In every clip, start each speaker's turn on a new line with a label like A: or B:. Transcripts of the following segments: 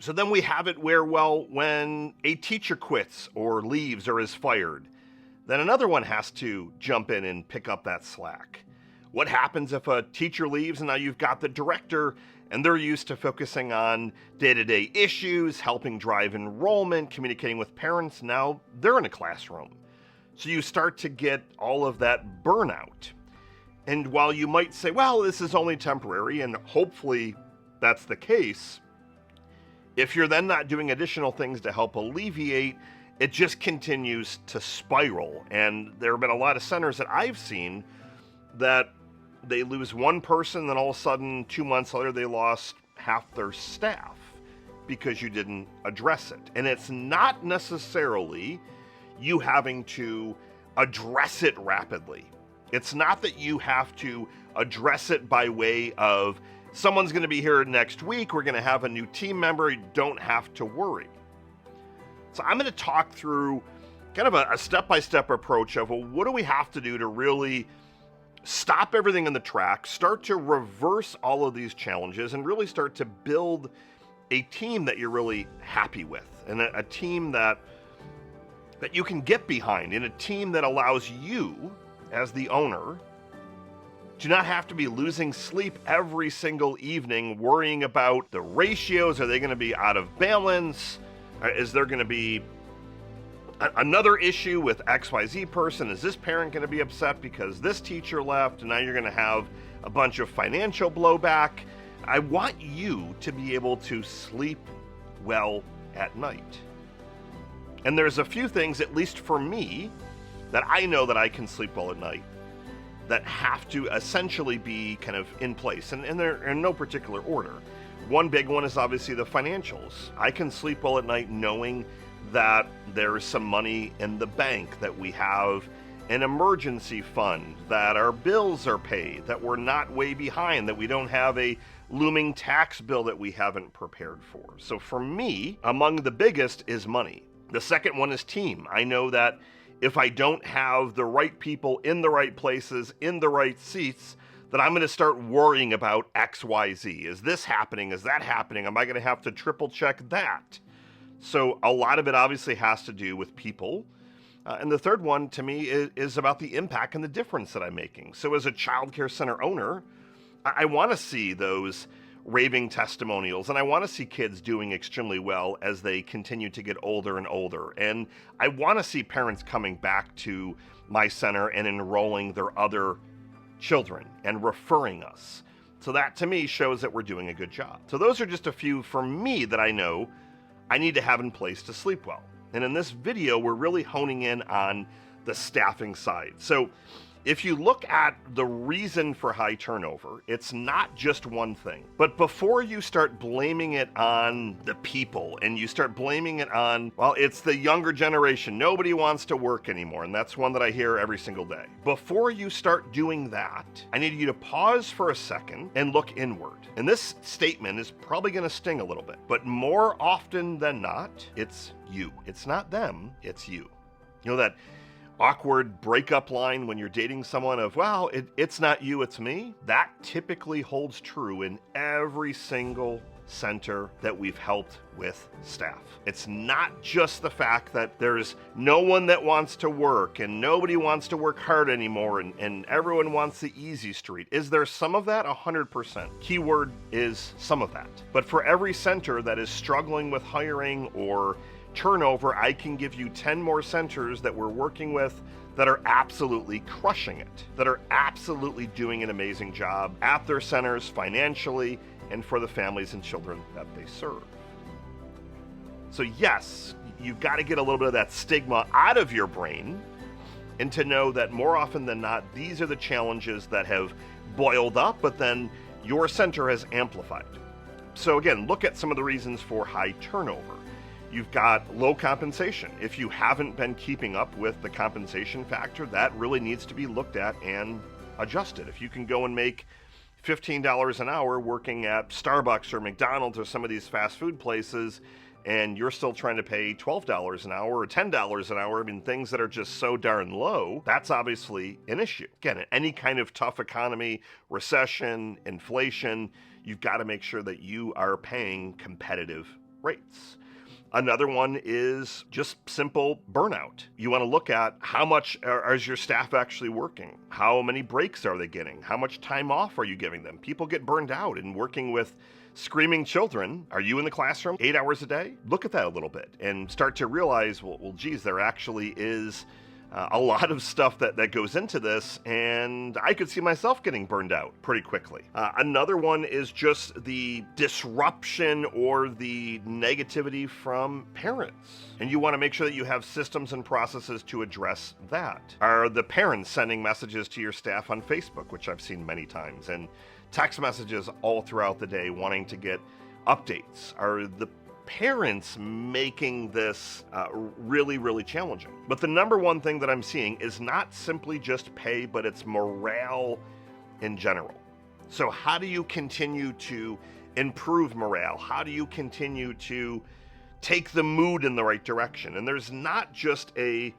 A: So then we have it where, well, when a teacher quits or leaves or is fired, then another one has to jump in and pick up that slack. What happens if a teacher leaves and now you've got the director and they're used to focusing on day-to-day issues, helping drive enrollment, communicating with parents? Now they're in a classroom. So you start to get all of that burnout. And while you might say, well, this is only temporary, and hopefully that's the case, if you're then not doing additional things to help alleviate, it just continues to spiral. And there have been a lot of centers that I've seen that they lose one person, then all of a sudden 2 months later they lost half their staff because you didn't address it. And it's not necessarily you having to address it rapidly. It's not that you have to address it by way of someone's going to be here next week, we're going to have a new team member, you don't have to worry. So I'm going to talk through kind of a step-by-step approach of, well, what do we have to do to really stop everything in the track, start to reverse all of these challenges, and really start to build a team that you're really happy with, and a team that you can get behind, and a team that allows you, as the owner, to not have to be losing sleep every single evening worrying about the ratios. Are they going to be out of balance? Is there going to be another issue with XYZ person? Is this parent going to be upset because this teacher left and now you're going to have a bunch of financial blowback? I want you to be able to sleep well at night. And there's a few things, at least for me, that I know that I can sleep well at night that have to essentially be kind of in place, and they're in no particular order. One big one is obviously the financials. I can sleep well at night knowing that there's some money in the bank, that we have an emergency fund, that our bills are paid, that we're not way behind, that we don't have a looming tax bill that we haven't prepared for. So for me, among the biggest is money. The second one is team. I know that if I don't have the right people in the right places, in the right seats, that I'm going to start worrying about X, Y, Z. Is this happening? Is that happening? Am I going to have to triple check that? So a lot of it obviously has to do with people. And the third one to me is about the impact and the difference that I'm making. So as a childcare center owner, I want to see those raving testimonials, and I want to see kids doing extremely well as they continue to get older and older. And I want to see parents coming back to my center and enrolling their other children and referring us. So that to me shows that we're doing a good job. So those are just a few for me that I know I need to have in place to sleep well. And in this video, we're really honing in on the staffing side. So if you look at the reason for high turnover, it's not just one thing. But before you start blaming it on the people and you start blaming it on, well, it's the younger generation, nobody wants to work anymore, and that's one that I hear every single day. Before you start doing that, I need you to pause for a second and look inward. And this statement is probably going to sting a little bit, but more often than not, it's you. It's not them, it's you. You know that awkward breakup line when you're dating someone of, well, it's not you, it's me? That typically holds true in every single center that we've helped with staff. It's not just the fact that there's no one that wants to work and nobody wants to work hard anymore and everyone wants the easy street. Is there some of that? 100%. Keyword is some of that. But for every center that is struggling with hiring or turnover, I can give you 10 more centers that we're working with that are absolutely crushing it, that are absolutely doing an amazing job at their centers financially and for the families and children that they serve. So yes, you've got to get a little bit of that stigma out of your brain and to know that more often than not, these are the challenges that have boiled up, but then your center has amplified. So again, look at some of the reasons for high turnover. You've got low compensation. If you haven't been keeping up with the compensation factor, that really needs to be looked at and adjusted. If you can go and make $15 an hour working at Starbucks or McDonald's or some of these fast food places, and you're still trying to pay $12 an hour or $10 an hour, I mean, things that are just so darn low, that's obviously an issue. Again, in any kind of tough economy, recession, inflation, you've got to make sure that you are paying competitive rates. Another one is just simple burnout. You want to look at how much is your staff actually working? How many breaks are they getting? How much time off are you giving them? People get burned out in working with screaming children. Are you in the classroom 8 hours a day? Look at that a little bit and start to realize, well, geez, there actually is a lot of stuff that goes into this, and I could see myself getting burned out pretty quickly. Another one is just the disruption or the negativity from parents. And you want to make sure that you have systems and processes to address that. Are the parents sending messages to your staff on Facebook, which I've seen many times, and text messages all throughout the day wanting to get updates? Are the parents making this really, really challenging? But the number one thing that I'm seeing is not simply just pay, but it's morale in general. So how do you continue to improve morale? How do you continue to take the mood in the right direction? And there's not just a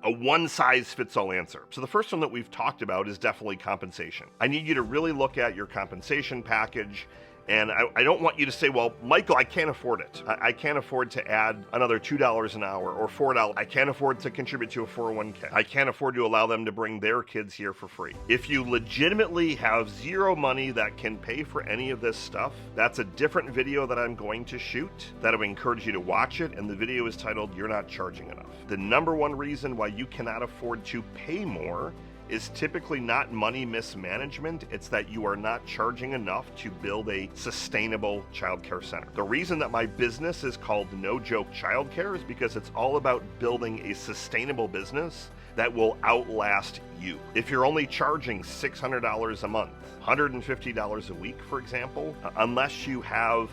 A: one-size-fits-all answer. So the first one that we've talked about is definitely compensation. I need you to really look at your compensation package. And I don't want you to say, well, Michael, I can't afford it. I can't afford to add another $2 an hour or $4. I can't afford to contribute to a 401k. I can't afford to allow them to bring their kids here for free. If you legitimately have zero money that can pay for any of this stuff, that's a different video that I'm going to shoot that I would encourage you to watch it. And the video is titled, You're Not Charging Enough. The number one reason why you cannot afford to pay more is typically not money mismanagement. It's that you are not charging enough to build a sustainable childcare center. The reason that my business is called No Joke Childcare is because it's all about building a sustainable business that will outlast you. If you're only charging $600 a month, $150 a week, for example, unless you have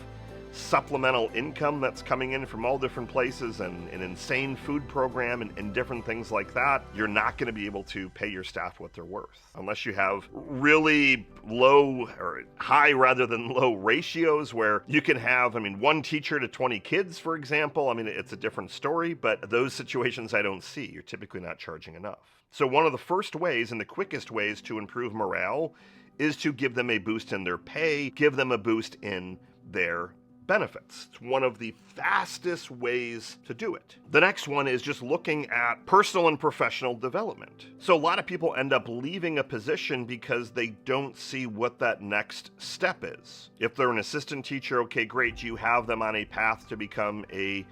A: supplemental income that's coming in from all different places and an insane food program and different things like that, you're not going to be able to pay your staff what they're worth. Unless you have really low or high rather than low ratios where you can have, one teacher to 20 kids, for example. It's a different story, but those situations I don't see. You're typically not charging enough. So one of the first ways and the quickest ways to improve morale is to give them a boost in their pay, give them a boost in their benefits. It's one of the fastest ways to do it. The next one is just looking at personal and professional development. So a lot of people end up leaving a position because they don't see what that next step is. If they're an assistant teacher, okay, great, you have them on a path to become a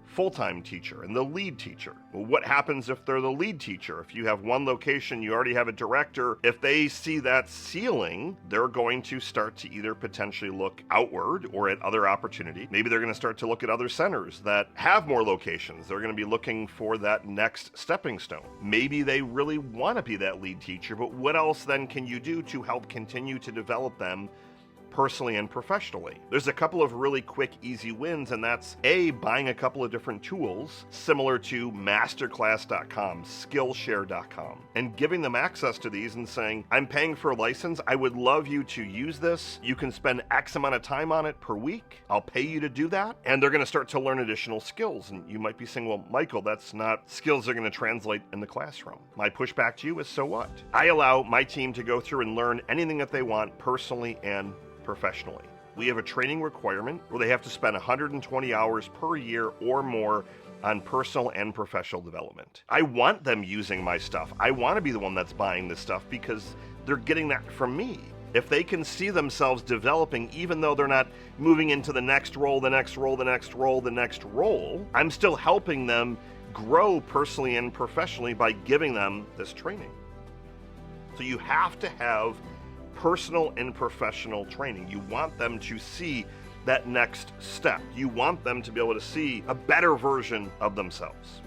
A: full-time teacher and the lead teacher. Well, what happens if they're the lead teacher? If you have one location, you already have a director, if they see that ceiling, they're going to start to either potentially look outward or at other opportunity. Maybe they're going to start to look at other centers that have more locations. They're going to be looking for that next stepping stone. Maybe they really want to be that lead teacher, but what else then can you do to help continue to develop them personally and professionally? There's a couple of really quick, easy wins, and that's buying a couple of different tools similar to masterclass.com, skillshare.com, and giving them access to these and saying, I'm paying for a license. I would love you to use this. You can spend X amount of time on it per week. I'll pay you to do that. And they're going to start to learn additional skills. And you might be saying, well, Michael, that's not skills they're going to translate in the classroom. My pushback to you is, so what? I allow my team to go through and learn anything that they want personally and professionally. We have a training requirement where they have to spend 120 hours per year or more on personal and professional development. I want them using my stuff. I want to be the one that's buying this stuff because they're getting that from me. If they can see themselves developing, even though they're not moving into the next role, the next role, the next role, the next role, I'm still helping them grow personally and professionally by giving them this training. So you have to have personal and professional training. You want them to see that next step. You want them to be able to see a better version of themselves.